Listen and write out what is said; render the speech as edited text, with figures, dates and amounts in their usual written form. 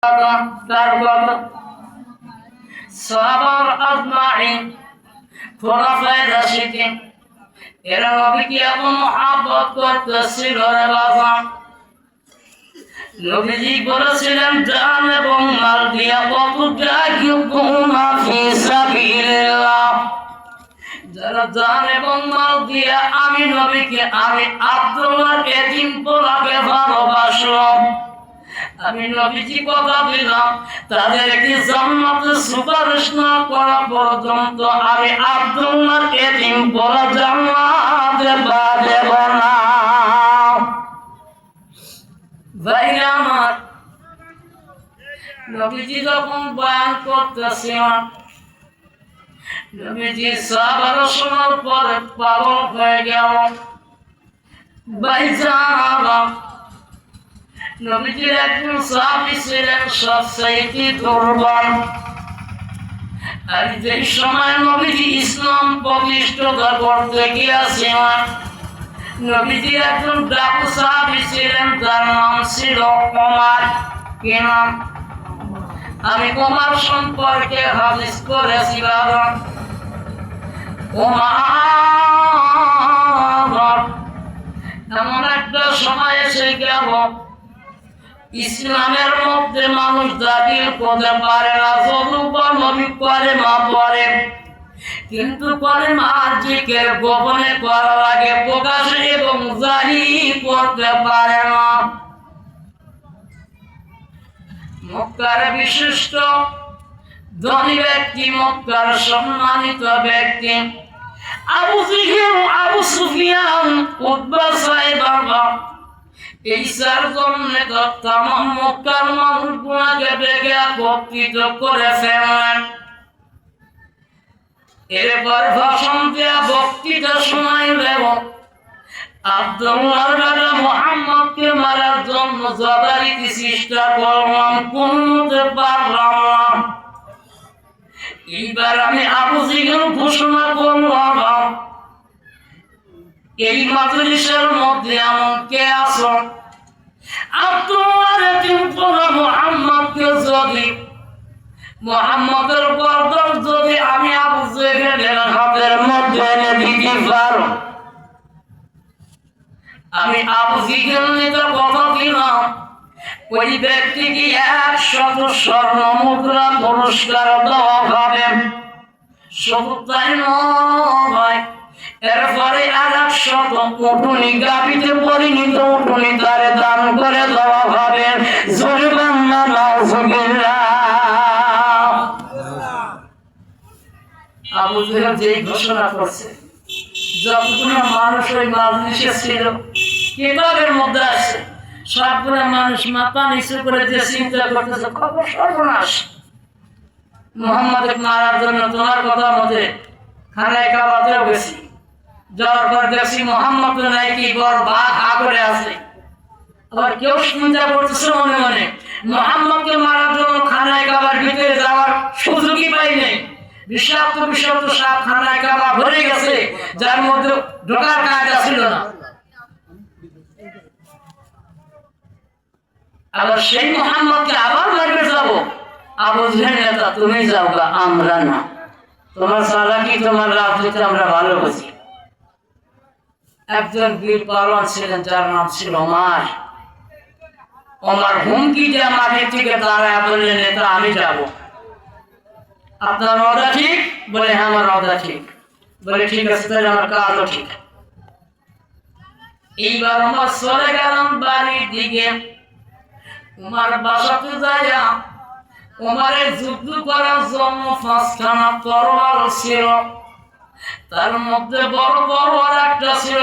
তারপর সাহাবার আজমাইন খোলাফায়ে রাশিদিন এরা নবীকে এমন মহব্বত করতেছিল রে বাবা, নবীজি বলেছিলেন জান এবং মাল দিয়া ওয়াতুজাহিদুনা ফি সাবিলিল্লাহ, যারা জান এবং মাল দিয়া আমি নবীকে আমি আব্দুল্লাহ এতিম পোলাকে ভালোবাসলাম, আমি নবীজি কথা দিলাম তাদেরকে জান্নাতে সুপারিশ না করা পর্যন্ত আমি আব্দুল্লাহ এতিম পোলা জান্নাতে পাব না। ভাইরা আমার, নবীজি যখন বয়ান করতেছিলেন, নবীজি সাহাবারা শোনার পরে পাগল হয়ে গেল। ভাইজান, নবীজির একজন সাহাবী ছিলেন সবচাইতে দুর্বল, আর যে সময় নবীজি ইসলাম প্রতিষ্ঠা করতে গিয়েছিলেন, নবীজির একজন ডাকু সাহাবী ছিলেন, তার নাম ছিল ওমর। কি নাম? আমি ওমর সম্পর্কে হাদিস করেছি বাবা। ওমর এমন একটা সময় এসে গেল, ইসলামের মধ্যে মানুষ দাখিল করতে পারে না, যতবার নবী কলেমা পড়ে, কিন্তু কলেমা জিকির গোপনে করা লাগে, প্রকাশে এবং জারি করতে পারে না। মক্কার বিশিষ্ট ধনী ব্যক্তি, মক্কার সম্মানিত ব্যক্তি আবু জেহেল, আবু সুফিয়ান, উতবা সাহেবা, এই চারজন নেতা তামাম মক্কার মানুষগুলোকে ডেকে একত্রিত করে ফেললেন। এরপর ভাষণ দেয়া বক্তৃতা শোনাইলেন। আব্দুল্লাহর বেটা মুহাম্মদকে মারার জন্য যথারীতি চেষ্টা করলাম, কোনমতে পারলাম না। এইবার আমি আবু জেহেল ঘোষণা করলাম, এই মাজলিসের মধ্যে এমন কে আছো, আব্দুল্লাহর এতিম পোলা মুহাম্মদকে যদি, মুহাম্মদের গর্দন যদি আমি আবু জেহেলের হাতের মধ্যে এনে দিতে পারো, আমি আবু জেহেল নিতে কথা দিলাম, ওই ব্যক্তিকে 100 স্বর্ণ মুদ্রা পুরস্কার দেওয়া হবে। শুধু তাই নয়, এরপরে 100 উটুনি, গাভীতে পরিণত উটুনি তারে দান করে দেওয়া হবে। জুরবান্না নাউজুবিল্লাহ। আবু জেহেল যেই ঘোষণা করছে, যতগুলো মানুষ ওই মাজলিসে ছিল, কিতাবের মধ্যে আছে, সবগুলো মানুষ মাথা নিচু করে যে চিন্তা করতেছে, খবর সর্বনাশ, মুহাম্মদকে মারার জন্য তোমার কথা মতে খানায় কাবাতেও গেছি, যাওয়ার পর দেখছি মুহাম্মদ নাকি বড় বাঘ হা করে আছে। আবার কেউ চিন্তা করতেছে মনে মনে, মুহাম্মদকে মারার জন্য খানায় কাবার ভিতরে যাওয়ার সুযোগই পাই নাই, বিষাক্ত বিষাক্ত সাপ খানায় কাবা ভরে গেছে, যার মধ্যে ঢোকার কায়দা ছিল না। আবার সেই মুহাম্মদকে আবার মারবে যাবো, আবু জেহেল নেতা তুমি যাও, আমরা না, তোমার চালাকি তোমার রাজনীতি আমরা ভালো বুঝি। একজন বীর পালোয়ান ছিলেন, যার নাম ছিল ওমর। ওমর হুমকি দিয়ে মাঠের থেকে দাঁড়ায় বললেন, নেতা আমি যাব, আপনার ওয়াদা ঠিক? বলে হ্যাঁ আমার ওয়াদা ঠিক। বলে ঠিক আছে, তাহলে আমার কাজও ঠিক। এইবার ওমর চলে গেলাম বাড়ির দিকে। ওমর বাসাতে যাইয়া, ওমরের যুদ্ধ করার জন্য 5খানা তরোয়াল ছিল, তার মধ্যে বড় বড় আর একটা ছিল